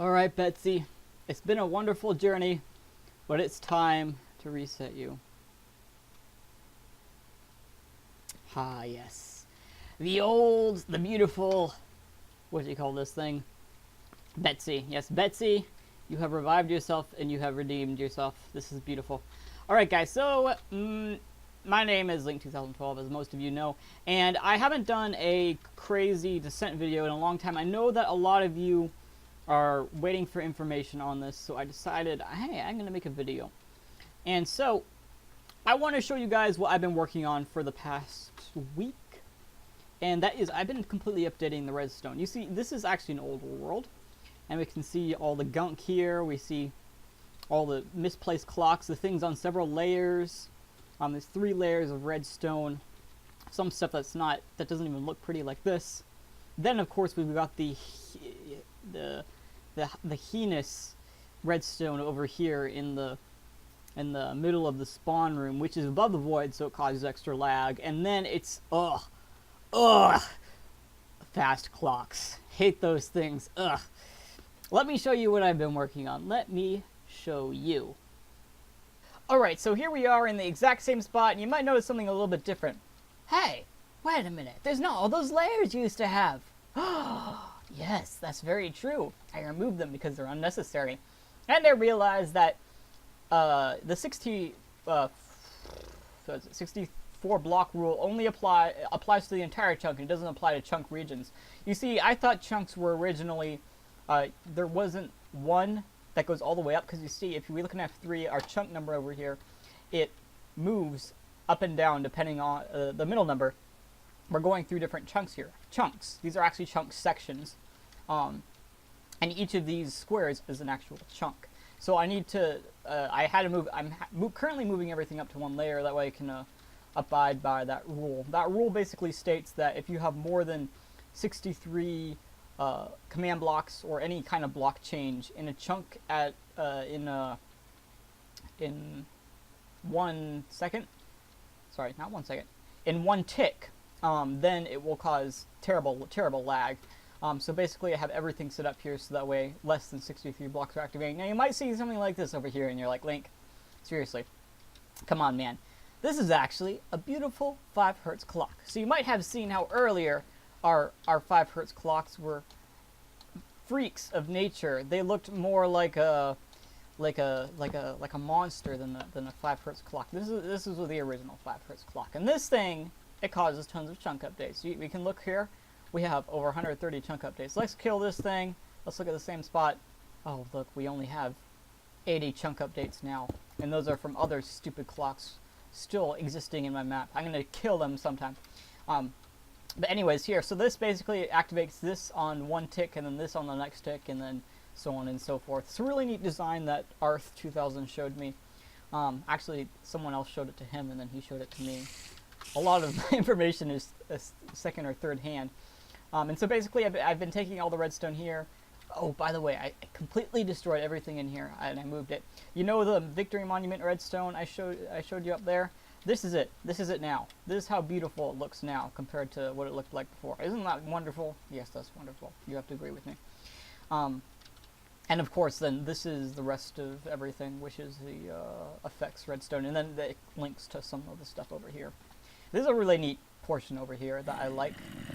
Alright, Betsy. It's been a wonderful journey, but it's time to reset you. Ah, yes. The beautiful, what do you call this thing? Betsy. Yes, Betsy, you have revived yourself and you have redeemed yourself. This is beautiful. Alright, guys, so, my name is Link2012, as most of you know, and I haven't done a crazy Dissent video in a long time. I know that a lot of you are waiting for information on this, so I decided, hey, I'm going to make a video. And so, I want to show you guys what I've been working on for the past week, and that is, I've been completely updating the redstone. You see, this is actually an old world, and we can see all the gunk here, we see all the misplaced clocks, the things on several layers. There's 3 layers of redstone, some stuff that doesn't even look pretty like this. Then, of course, we've got the heinous redstone over here in the middle of the spawn room, which is above the void, so it causes extra lag. And then it's fast clocks. Hate those things. Let me show you what I've been working on. Let me show you. Alright, so here we are in the exact same spot, and you might notice something a little bit different. Hey, wait a minute. There's not all those layers you used to have. Yes, that's very true. I removed them because they're unnecessary. And I realized that the 64 block rule only applies to the entire chunk. It doesn't apply to chunk regions. You see, I thought chunks were originally, there wasn't one that goes all the way up, because you see, if we look in F3, our chunk number over here, it moves up and down depending on the middle number. We're going through different chunks here. Chunks. These are actually chunk sections. And each of these squares is an actual chunk. So I need to, I had to move, I'm currently moving everything up to 1 layer, that way I can abide by that rule. That rule basically states that if you have more than 63 command blocks or any kind of block change in a chunk at in 1 second, sorry, not 1 second, in 1 tick, then it will cause terrible lag. So basically I have everything set up here so that way less than 63 blocks are activating. Now you might see something like this over here and you're like, Link, seriously, come on, man. This is actually a beautiful 5 Hertz clock. So you might have seen how earlier our 5 Hertz clocks were freaks of nature. They looked more like a monster than a 5 Hertz clock. This is the original 5 Hertz clock. And this thing, it causes tons of chunk updates. We can look here. We have over 130 chunk updates. Let's kill this thing. Let's look at the same spot. Oh, look, we only have 80 chunk updates now. And those are from other stupid clocks still existing in my map. I'm going to kill them sometime. But anyways, here, so this basically activates this on 1 tick, and then this on the next tick, and then so on and so forth. It's a really neat design that Arth2000 showed me. Actually, someone else showed it to him, and then he showed it to me. A lot of the information is second or third hand. And so basically, I've been taking all the redstone here. Oh, by the way, I completely destroyed everything in here, and I moved it. You know the Victory Monument redstone I showed you up there? This is it. This is it now. This is how beautiful it looks now compared to what it looked like before. Isn't that wonderful? Yes, that's wonderful. You have to agree with me. And of course, then this is the rest of everything, which is the effects redstone, and then it links to some of the stuff over here. This is a really neat portion over here that I like.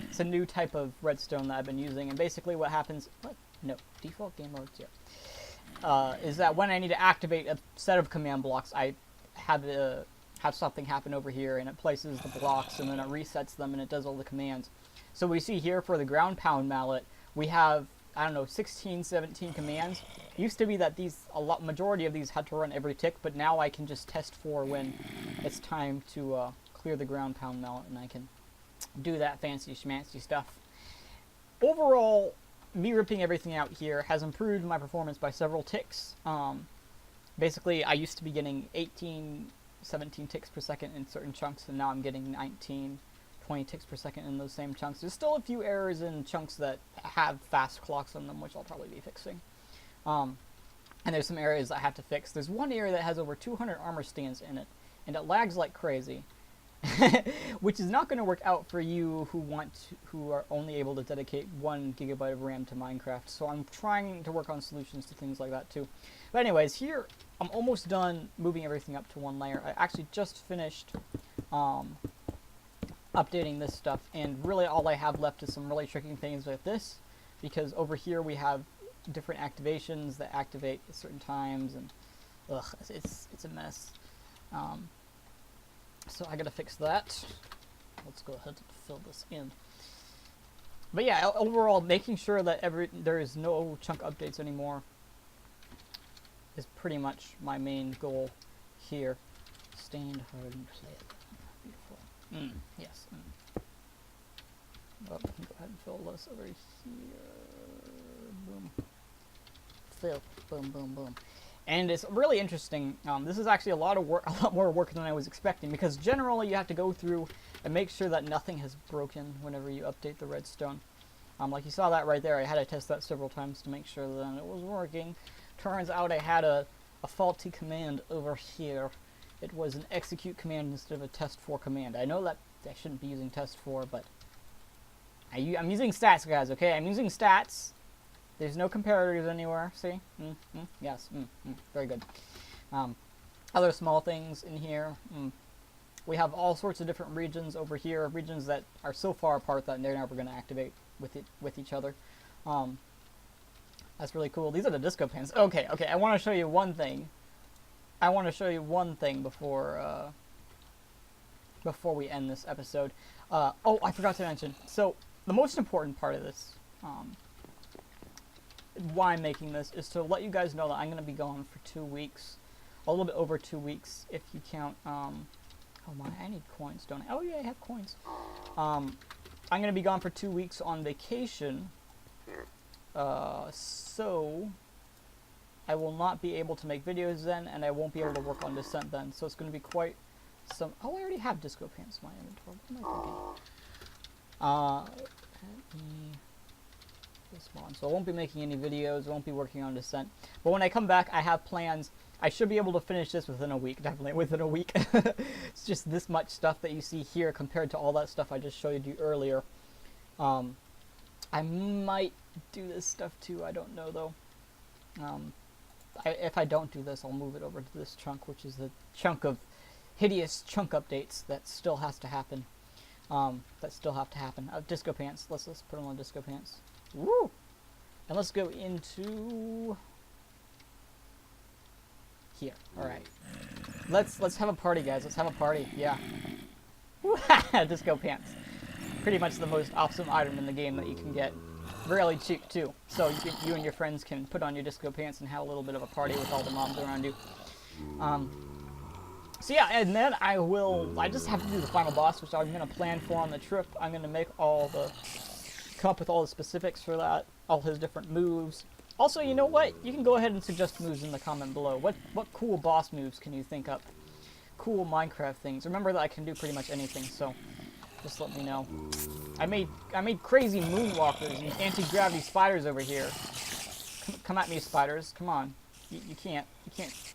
It's a new type of redstone that I've been using, and basically what happens... What? No. Default game mode 0. Is that when I need to activate a set of command blocks, I have something happen over here, and it places the blocks, and then it resets them, and it does all the commands. So we see here for the ground pound mallet, we have, I don't know, 16, 17 commands. It used to be that majority of these had to run every tick, but now I can just test for when it's time to clear the ground pound mallet, and I can do that fancy schmancy stuff. Overall, me ripping everything out here has improved my performance by several ticks. Basically, I used to be getting 18, 17 ticks per second in certain chunks, and now I'm getting 19, 20 ticks per second in those same chunks. There's still a few errors in chunks that have fast clocks on them, which I'll probably be fixing. And there's some areas I have to fix. There's one area that has over 200 armor stands in it, and it lags like crazy. which is not going to work out for you who are only able to dedicate 1 gigabyte of RAM to Minecraft. So I'm trying to work on solutions to things like that too. But anyways, here I'm almost done moving everything up to 1 layer. I actually just finished updating this stuff, and really all I have left is some really tricky things like this, because over here we have different activations that activate at certain times, and it's a mess. So I gotta fix that. Let's go ahead and fill this in. But yeah, overall, making sure that there is no chunk updates anymore is pretty much my main goal here. Stand hard and play it. Beautiful. Yes. Oh, we can go ahead and fill this over here. Boom. Fill. Boom, boom, boom. And it's really interesting. This is actually a lot more work than I was expecting, because generally you have to go through and make sure that nothing has broken whenever you update the redstone. Like you saw that right there, I had to test that several times to make sure that it was working. Turns out I had a faulty command over here. It was an execute command instead of a test4 command. I know that I shouldn't be using test4, but I'm using stats, guys, okay? I'm using stats. There's no comparators anywhere, see? Yes, very good. Other small things in here. We have all sorts of different regions over here, regions that are so far apart that they're never going to activate with each other. That's really cool. These are the disco pins. Okay, I want to show you one thing. Before we end this episode. Oh, I forgot to mention. So, the most important part of this, why I'm making this, is to let you guys know that I'm going to be gone for 2 weeks. A little bit over 2 weeks, if you count, oh my, I need coins, don't I? Oh yeah, I have coins. I'm going to be gone for 2 weeks on vacation, so I will not be able to make videos then, and I won't be able to work on Dissent then, so it's going to be quite some... Oh, I already have disco pants in my inventory. What am I thinking? Let me... Spawn. So I won't be making any videos, I won't be working on Dissent. But when I come back, I have plans. I should be able to finish this within a week, definitely within a week. It's just this much stuff that you see here compared to all that stuff I just showed you earlier. I might do this stuff too, I don't know though. If I don't do this, I'll move it over to this chunk, which is the chunk of hideous chunk updates that still has to happen. Disco pants. Let's put them on disco pants. Woo! And let's go into here. All right. Let's have a party, guys. Let's have a party. Yeah. Disco pants. Pretty much the most awesome item in the game that you can get. Really cheap too. So you and your friends can put on your disco pants and have a little bit of a party with all the mobs around you. So yeah, and then I just have to do the final boss, which I'm gonna plan for on the trip. I'm gonna come up with all the specifics for that, all his different moves. Also, you know what? You can go ahead and suggest moves in the comment below. What cool boss moves can you think up? Cool Minecraft things. Remember that I can do pretty much anything, so just let me know. I made crazy moonwalkers and anti-gravity spiders over here. Come at me, spiders. Come on. You can't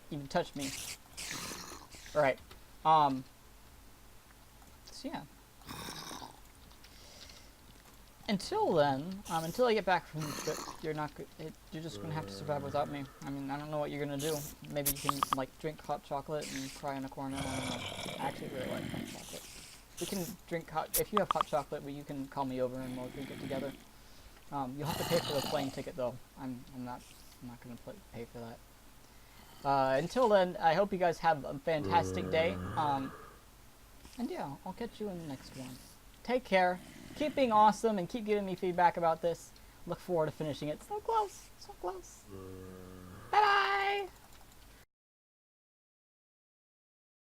even touch me. Alright. So yeah. Until then, until I get back from the trip, you're just gonna have to survive without me. I mean, I don't know what you're gonna do. Maybe you can, like, drink hot chocolate and cry in a corner. I don't know. I actually really like hot chocolate. We can drink if you have hot chocolate, you can call me over and we'll drink it together. You'll have to pay for the plane ticket though. I'm not gonna pay for that. Until then, I hope you guys have a fantastic day. And yeah, I'll catch you in the next one. Take care. Keep being awesome and keep giving me feedback about this. Look forward to finishing it. So close. So close.